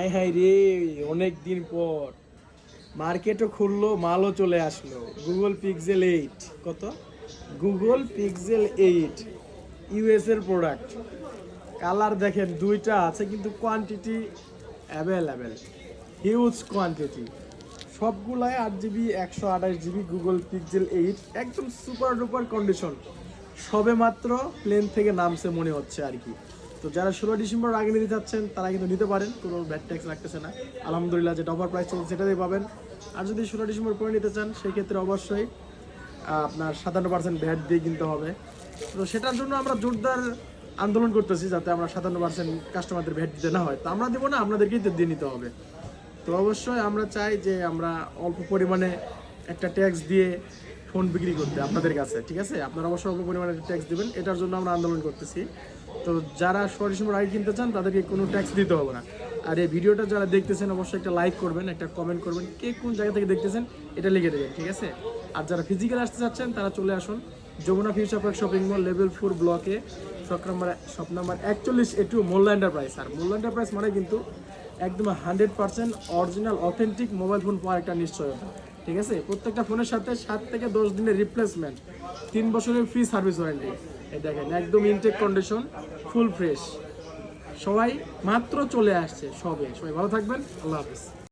High high রে, অনেক দিন পর মার্কেটও খুললো, মালও চলে আসলো। গুগল পিক্সেল 8 কত? গুগল পিক্সেল 8 ইউএস এর প্রোডাক্ট। কালার দেখেন দুইটা আছে, কিন্তু কোয়ান্টিটি অ্যাভেলেবেল, হিউজ কোয়ান্টিটি। সবগুলাই 8 জিবি 128 জিবি গুগল পিক্সেল 8, একদম সুপার ডুপার কন্ডিশন। সবে মাত্র প্লেন থেকে নামছে মনে হচ্ছে আর কি। তো যারা 16 ডিসেম্বর আগে নিতে চাচ্ছেন তারা কিন্তু নিতে পারেন, কোনো ব্যাড ট্যাক্স লাগতেছে না। আলহামদুলিল্লাহ, যেটা অফার প্রাইস চলছে সেটাতেই পাবেন। আর যদি 16 ডিসেম্বর পরে নিতে চান সেক্ষেত্রে অবশ্যই আপনার 57% ভ্যাট দিয়ে কিনতে হবে। তো সেটার জন্য আমরা জোরদার আন্দোলন করতেছি, যাতে আমরা 57% কাস্টমারদের ভ্যাট দিতে না হয়। তো আমরা দেবো না, আপনাদেরকেই তো দিয়ে নিতে হবে। তো অবশ্যই আমরা চাই যে আমরা অল্প পরিমাণে একটা ট্যাক্স দিয়ে ফোন বিক্রি করতে আপনাদের কাছে, ঠিক আছে? আপনারা অবশ্যই অল্প পরিমাণে ট্যাক্স দেবেন, এটার জন্য আমরা আন্দোলন করতেছি। তো যারা 16 ডিসেম্বর আগে কিনতে চান তাদেরকে কোনো ট্যাক্স দিতে হবে না। আর এই ভিডিওটা যারা দেখতেছেন অবশ্যই একটা লাইক করবেন, একটা কমেন্ট করবেন, কে কোন জায়গা থেকে দেখতেছেন এটা লিখে দেবেন, ঠিক আছে? আর যারা ফিজিক্যাল আসতে চাচ্ছেন তারা চলে আসুন Jamuna future park shopping mall level 4 ব্লকে, shop number 41A2 Molla enterprise. আর মোল্লা এন্টারপ্রাইজ মানে কিন্তু একদম 100% অরিজিনাল অথেন্টিক মোবাইল ফোন পাওয়ার একটা নিশ্চয়তা, ঠিক আছে? প্রত্যেকটা ফোনের সাথে 7 থেকে 10 দিনের রিপ্লেসমেন্ট, 3 বছরের ফ্রি সার্ভিস ওয়ারেন্টি। এই দেখেন একদম ইনটেক কন্ডিশন, ফুল ফ্রেশ। সবাই মাত্র চলে আসছে, সবাই ভালো থাকবেন, আল্লাহ হাফিজ।